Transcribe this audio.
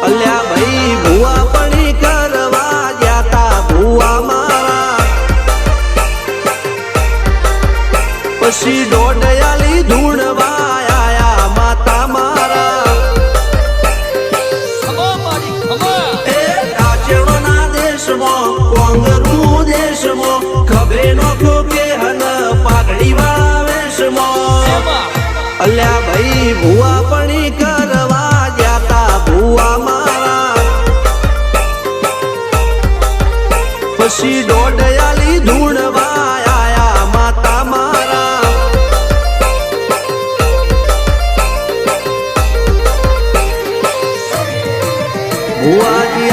અલ્યા ભાઈ ભુવા પણી કરવા જાતા ભુવા મારા પછી દોડયાલી ધૂણવા આયા માતા મારા એ રાજ્યના દેશમાં કોંગરનું દેશમાં ખભે નો ખોકે હન પાઘડી વાળા વેશમાં અલ્યા ભાઈ ભુવા પણી કરવા જાતા ભુવા મારા પછી દોડયાલી ધૂણવા આયા માતા મારા ભુવાજી